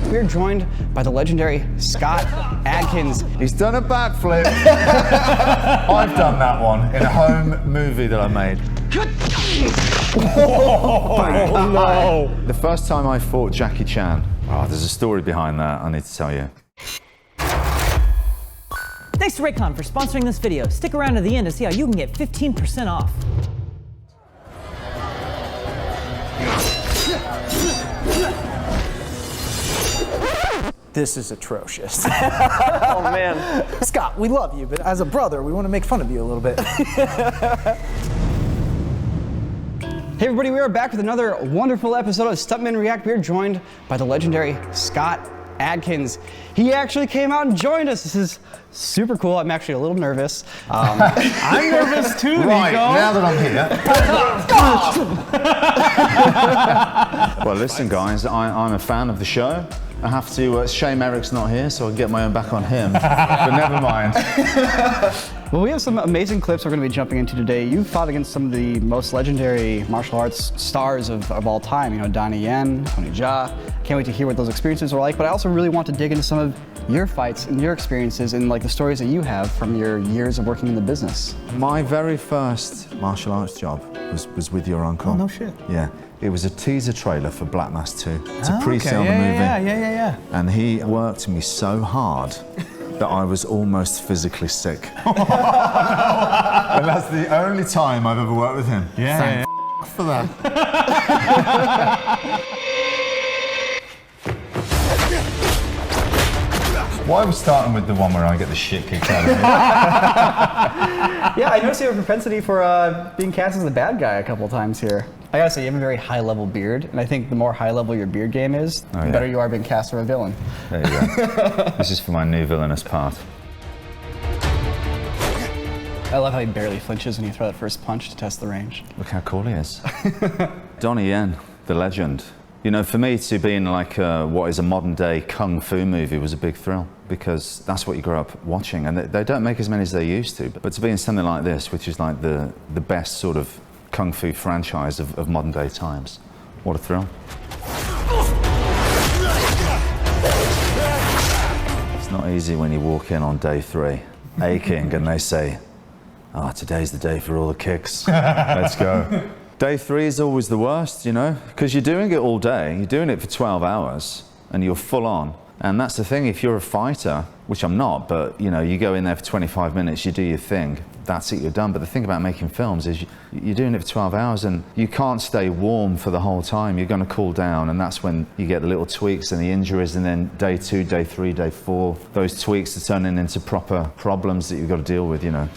we are joined by the legendary Scott Adkins. He's done a backflip. I've done that one in a home movie that I made. Oh, no. The first time I fought Jackie Chan, there's a story behind that I need to tell you. Thanks to Raycon for sponsoring this video. Stick around to the end to see how you can get 15% off. This is atrocious. Oh, man. Scott, we love you, but as a brother, we want to make fun of you a little bit. Hey everybody, we are back with another wonderful episode of Stuntmen React. We are joined by the legendary Scott Adkins. He actually came out and joined us. This is super cool. I'm actually a little nervous. I'm nervous too, Right, Nico. now that I'm here. Well, listen guys, I'm a fan of the show. I have to, shame Eric's not here, so I'll get my own back on him, but never mind. Well, we have some amazing clips we're going to be jumping into today. You fought against some of the most legendary martial arts stars of all time. You know, Donnie Yen, Tony Jaa. Can't wait to hear what those experiences were like, but I also really want to dig into some of your fights and your experiences and like the stories that you have from your years of working in the business. My very first martial arts job was with your uncle. Oh, no shit. Yeah. It was a teaser trailer for Black Mass 2 to pre-sale the movie. Yeah. And he worked me so hard that I was almost physically sick. And that's the only time I've ever worked with him. Yeah. Thank for that. Why are we starting with the one where I get the shit kicked out of me? Yeah, I noticed you have a propensity for being cast as the bad guy a couple times here. I gotta say, you have a very high-level beard, and I think the more high-level your beard game is, the better you are being cast as a villain. There you go. This is for my new villainous part. I love how he barely flinches when you throw that first punch to test the range. Look how cool he is. Donnie Yen, the legend. You know, for me to be in like what is a modern-day kung fu movie was a big thrill, because that's what you grew up watching, and they don't make as many as they used to. But to be in something like this, which is like the best sort of kung fu franchise of modern day times. What a thrill. It's not easy when you walk in on day 3, aching, and they say, today's the day for all the kicks. Let's go. Day 3 is always the worst, you know, because you're doing it all day, you're doing it for 12 hours, and you're full on. And that's the thing, if you're a fighter, which I'm not, but you know, you go in there for 25 minutes, you do your thing, that's it, you're done. But the thing about making films is you're doing it for 12 hours and you can't stay warm for the whole time. You're going to cool down, and that's when you get the little tweaks and the injuries, and then day 2, day 3, day 4, those tweaks are turning into proper problems that you've got to deal with, you know.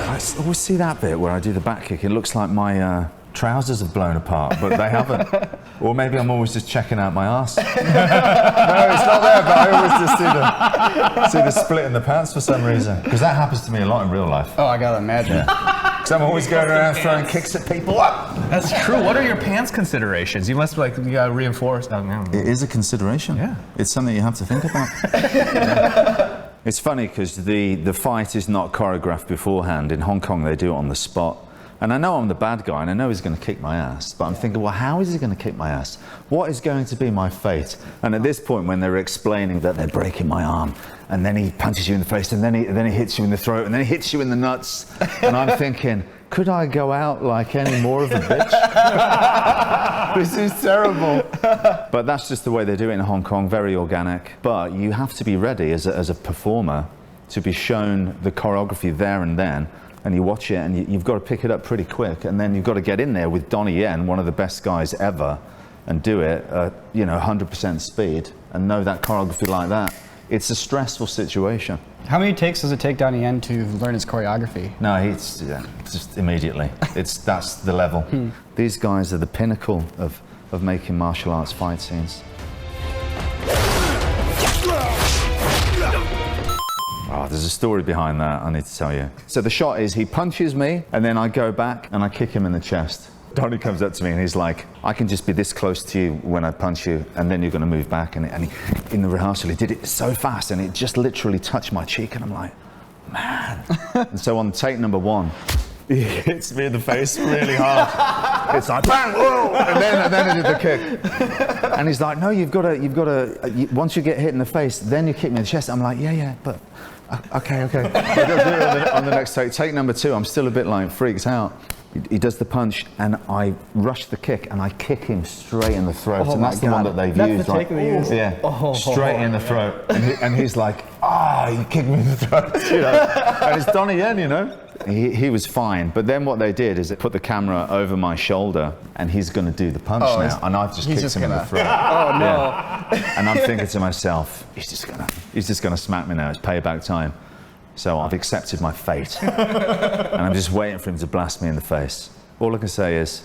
I always see that bit where I do the back kick. It looks like my trousers have blown apart, but they haven't. Or maybe I'm always just checking out my ass. No, it's not there, but I always just see the split in the pants for some reason. Because that happens to me a lot in real life. Oh, I gotta imagine. Because I'm always going around throwing kicks at people. That's true. What are your pants considerations? You must be like, you gotta reinforce. It is a consideration. Yeah. It's something you have to think about. Yeah. It's funny because the fight is not choreographed beforehand. In Hong Kong, they do it on the spot. And I know I'm the bad guy, and I know he's going to kick my ass, but I'm thinking, well, how is he going to kick my ass? What is going to be my fate? And at this point, when they're explaining that they're breaking my arm, and then he punches you in the face, and then he hits you in the throat, and then he hits you in the nuts, and I'm thinking, could I go out like any more of a bitch? This is terrible. But that's just the way they do it in Hong Kong, very organic. But you have to be ready as a performer to be shown the choreography there and then, and you watch it and you've got to pick it up pretty quick, and then you've got to get in there with Donnie Yen, one of the best guys ever, and do it at 100% speed and know that choreography like that. It's a stressful situation. How many takes does it take Donnie Yen to learn his choreography? No, it's just immediately. That's the level. These guys are the pinnacle of making martial arts fight scenes. There's a story behind that I need to tell you. So the shot is he punches me, and then I go back and I kick him in the chest. Donnie comes up to me and he's like, I can just be this close to you when I punch you, and then you're going to move back. And he, in the rehearsal, he did it so fast, and it just literally touched my cheek, and I'm like, man. And so on take number 1, he hits me in the face really hard. It's like bang, whoa, and then I did the kick. And he's like, no, you've got to. Once you get hit in the face, then you kick me in the chest. I'm like, yeah, but okay. I've got to do it on the next take. Take number 2. I'm still a bit like freaks out. He does the punch, and I rush the kick, and I kick him straight in the throat. And that's the one that they've used, right? Yeah, straight in the throat. And he's like, you kicked me in the throat, you know. And it's Donnie Yen, you know. He was fine, but then what they did is they put the camera over my shoulder, and he's going to do the punch now, and I've just kicked him in the throat. Oh no! Yeah. And I'm thinking to myself, he's just gonna smack me now. It's payback time. So I've accepted my fate, and I'm just waiting for him to blast me in the face. All I can say is,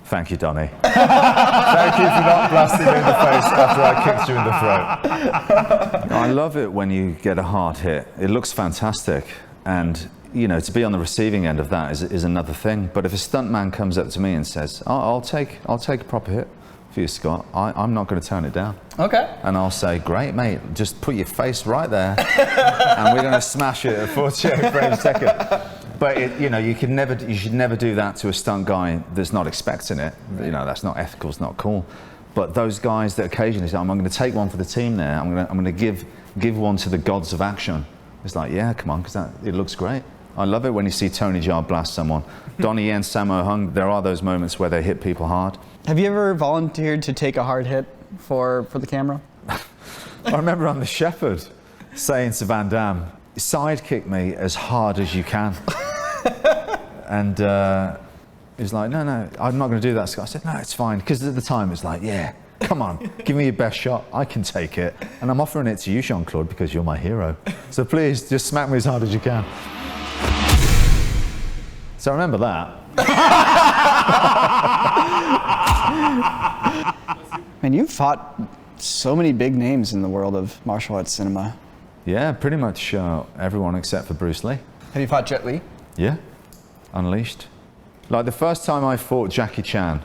thank you, Donnie. Thank you for not blasting me in the face after I kicked you in the throat. I love it when you get a hard hit. It looks fantastic, and you know, to be on the receiving end of that is another thing. But if a stuntman comes up to me and says, I'll take a proper hit for you, Scott, I'm not going to turn it down. Okay. And I'll say, great, mate, just put your face right there, and we're going to smash it at 48 frames a second. But you know, you should never do that to a stunt guy that's not expecting it. You know, that's not ethical, it's not cool. But those guys that occasionally say, I'm going to take one for the team there. I'm going to give one to the gods of action. It's like, yeah, come on, because it looks great. I love it when you see Tony Jaa blast someone. Donnie Yen, Sammo Hung, there are those moments where they hit people hard. Have you ever volunteered to take a hard hit for the camera? I remember on The Shepherd saying to Van Damme, sidekick me as hard as you can. And he was like, no, I'm not going to do that, Scott. I said, no, it's fine. Because at the time, it was like, yeah, come on, give me your best shot. I can take it. And I'm offering it to you, Jean-Claude, because you're my hero. So please, just smack me as hard as you can. So I remember that. And you've fought so many big names in the world of martial arts cinema. Yeah, pretty much everyone except for Bruce Lee. Have you fought Jet Li? Yeah, Unleashed. Like the first time I fought Jackie Chan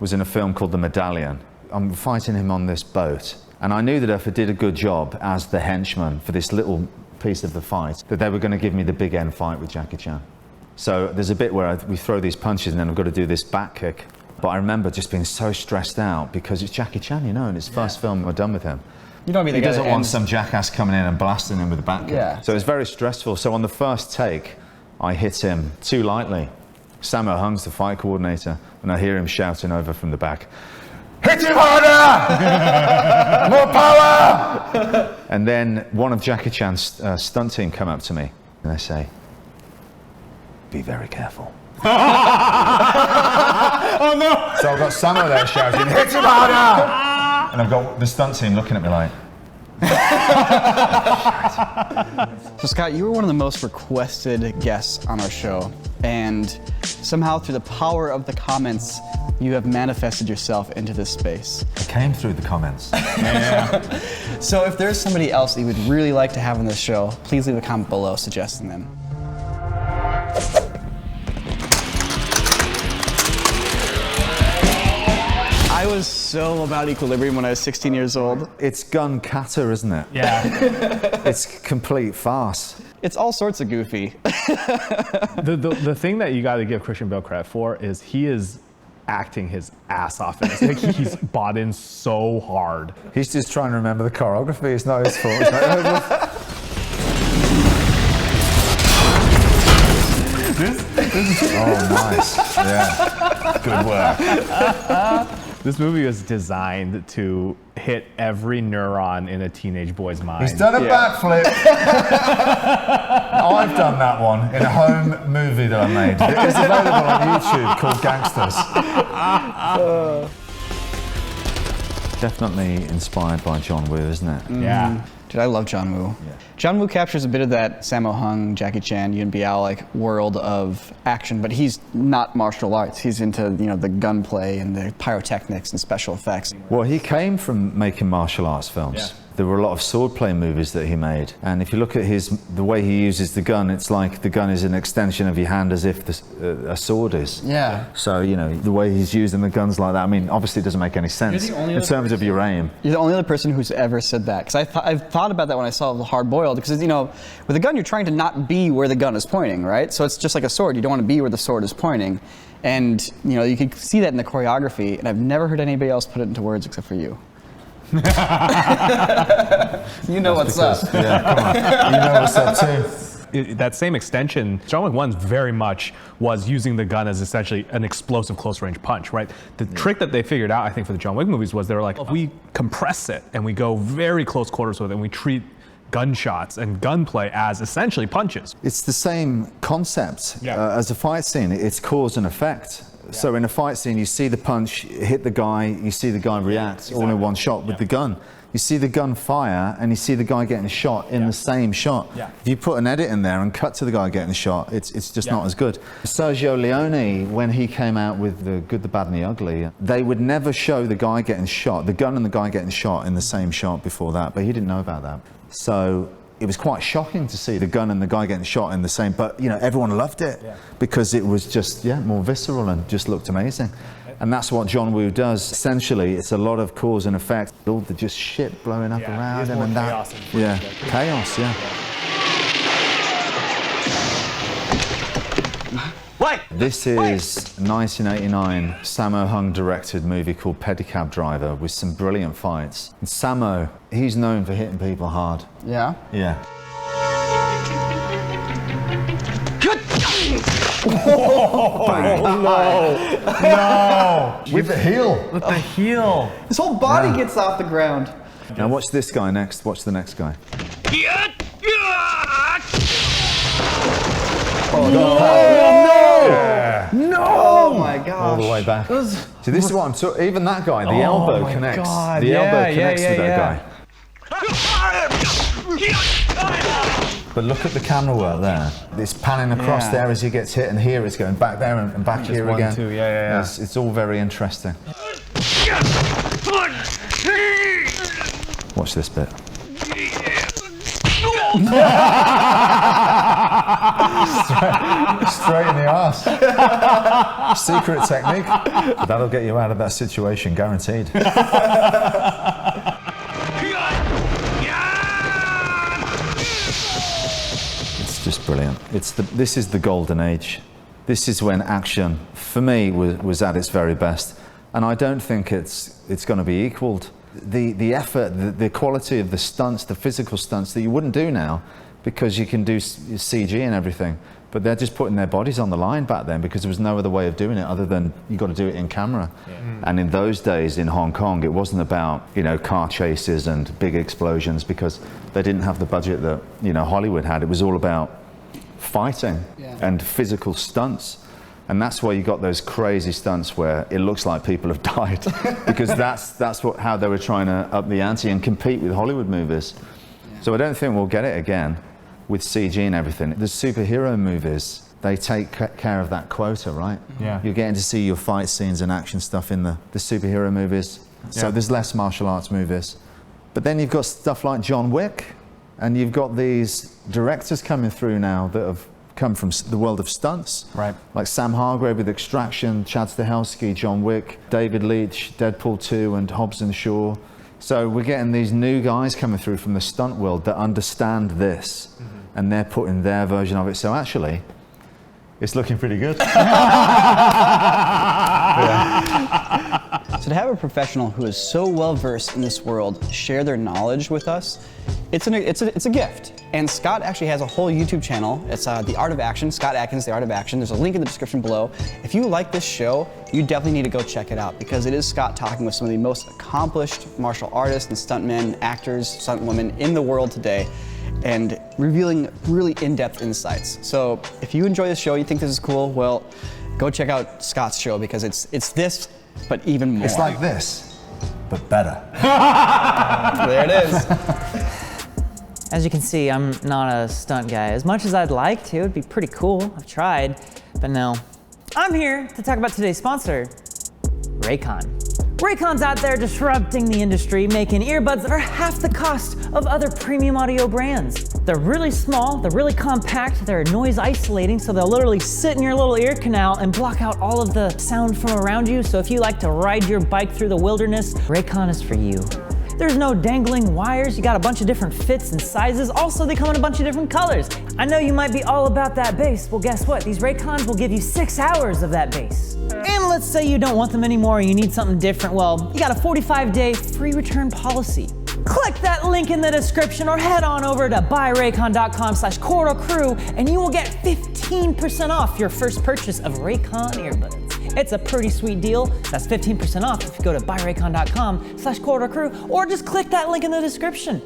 was in a film called The Medallion. I'm fighting him on this boat, and I knew that if I did a good job as the henchman for this little piece of the fight, that they were going to give me the big end fight with Jackie Chan. So there's a bit where we throw these punches and then I've got to do this back kick. But I remember just being so stressed out because it's Jackie Chan, you know, and it's first film I've done with him. You don't mean he doesn't want some jackass coming in and blasting him with a back kick. Yeah. So it's very stressful. So on the first take, I hit him too lightly. Sammo Hung's the fight coordinator, and I hear him shouting over from the back, "Hit him harder! More power!" And then one of Jackie Chan's stunt team come up to me and they say, "Be very careful." Oh no! So I've got Sammo there shouting, "Hit him harder!" And I've got the stunt team looking at me like. So Scott, you were one of the most requested guests on our show, and somehow through the power of the comments, you have manifested yourself into this space. I came through the comments. Yeah. So if there's somebody else that you would really like to have on this show, please leave a comment below suggesting them. I was so about equilibrium when I was 16 years old. It's gun kata, isn't it? Yeah. It's complete farce. It's all sorts of goofy. The thing that you got to give Christian Bale credit for is he is acting his ass off in this. Like, he's bought in so hard. He's just trying to remember the choreography. It's not his fault. It's like, oh, nice. Yeah. Good work. This movie was designed to hit every neuron in a teenage boy's mind. He's done a backflip. I've done that one in a home movie that I made. It's available on YouTube called Gangsters. Definitely inspired by John Woo, isn't it? Yeah. Dude, I love John Woo. Yeah. John Woo captures a bit of that Sammo Hung, Jackie Chan, Yuen Biao like world of action, but he's not martial arts. He's into, you know, the gunplay and the pyrotechnics and special effects. Well, he came from making martial arts films. There were a lot of swordplay movies that he made, and if you look at the way he uses the gun, it's like the gun is an extension of your hand, as if a sword is. Yeah. So the way he's using the guns like that, I mean, obviously it doesn't make any sense in terms of your aim. You're the only other person who's ever said that, because I've thought about that when I saw the Hard Boiled, because with a gun you're trying to not be where the gun is pointing, right? So it's just like a sword. You don't want to be where the sword is pointing, and you can see that in the choreography. And I've never heard anybody else put it into words except for you. You know what's up. Yeah, come on. You know what's up too. That same extension, John Wick 1 very much was using the gun as essentially an explosive close-range punch, right? The trick that they figured out, I think, for the John Wick movies was they were like, if we compress it and we go very close quarters with it and we treat gunshots and gunplay as essentially punches. It's the same concept as a fight scene. It's cause and effect. So in a fight scene, you see the punch hit the guy, you see the guy react all in one shot with the gun. You see the gun fire, and you see the guy getting shot in the same shot. If you put an edit in there and cut to the guy getting shot, it's just not as good. Sergio Leone, when he came out with The Good, the Bad, and the Ugly, they would never show the guy getting shot, the gun and the guy getting shot in the same shot before that, but he didn't know about that. So it was quite shocking to see the gun and the guy getting shot in the same, but everyone loved it because it was just more visceral and just looked amazing. And that's what John Woo does. Essentially, it's a lot of cause and effect, all the just shit blowing up around him and that. Chaos, What? This is 1989 Sammo Hung directed movie called Pedicab Driver with some brilliant fights. And Sammo, he's known for hitting people hard. Yeah? Yeah. No! With the heel. With the heel. His whole body gets off the ground. Now watch this guy next. Watch the next guy. No! Oh my gosh. All the way back. See, this is what I'm talking. Even that guy, the elbow connects. God. The elbow connects with that guy. But look at the camera work there. It's panning across there as he gets hit, and here it's going back there and back Just here one, again. two, It's all very interesting. Watch this bit. Straight in the arse. Secret technique. That'll get you out of that situation, guaranteed. It's just brilliant. This is the golden age. This is when action, for me, was at its very best. And I don't think it's going to be equaled. The effort, the quality of the stunts, the physical stunts that you wouldn't do now, because you can do CG and everything, but they're just putting their bodies on the line back then because there was no other way of doing it other than you got to do it in camera. And in those days in Hong Kong, it wasn't about car chases and big explosions because they didn't have the budget that Hollywood had. It was all about fighting and physical stunts. And that's why you got those crazy stunts where it looks like people have died because that's how they were trying to up the ante and compete with Hollywood movies. So I don't think we'll get it again with CG and everything. The superhero movies, they take care of that quota, right? Yeah. You're getting to see your fight scenes and action stuff in the superhero movies. So there's less martial arts movies. But then you've got stuff like John Wick, and you've got these directors coming through now that have come from the world of stunts. Right. Like Sam Hargrave with Extraction, Chad Stahelski, John Wick, David Leitch, Deadpool 2 and Hobbs and Shaw. So we're getting these new guys coming through from the stunt world that understand this and they're putting their version of it. So actually, it's looking pretty good. So to have a professional who is so well versed in this world share their knowledge with us, it's a gift. And Scott actually has a whole YouTube channel. It's The Art of Action, Scott Adkins, The Art of Action. There's a link in the description below. If you like this show, you definitely need to go check it out because it is Scott talking with some of the most accomplished martial artists and stuntmen, actors, stuntwomen in the world today, and revealing really in-depth insights. So if you enjoy this show, you think this is cool, well, go check out Scott's show because it's this, but even more. It's like this, but better. There it is. As you can see, I'm not a stunt guy. As much as I'd like to, it'd be pretty cool. I've tried, but no. I'm here to talk about today's sponsor, Raycon. Raycon's out there disrupting the industry, making earbuds that are half the cost of other premium audio brands. They're really small, they're really compact, they're noise isolating, so they'll literally sit in your little ear canal and block out all of the sound from around you. So if you like to ride your bike through the wilderness, Raycon is for you. There's no dangling wires, you got a bunch of different fits and sizes. Also, they come in a bunch of different colors. I know you might be all about that bass. Well, guess what? These Raycons will give you 6 hours of that bass. And let's say you don't want them anymore, you need something different. Well, you got a 45-day free return policy. Click that link in the description or head on over to buyraycon.com/CorridorCrew and you will get 15% off your first purchase of Raycon earbuds. It's a pretty sweet deal. That's 15% off if you go to buyraycon.com/CorridorCrew or just click that link in the description.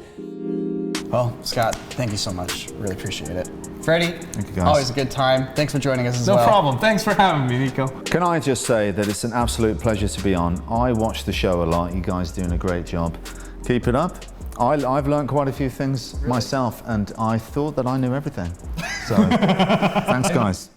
Well, Scott, thank you so much. Really appreciate it. Freddie, Thank you, guys. always a good time. Thanks for joining us as well. No problem. Thanks for having me, Nico. Can I just say that it's an absolute pleasure to be on. I watch the show a lot. You guys are doing a great job. Keep it up. I've learned quite a few things myself, and I thought that I knew everything. So, thanks, guys.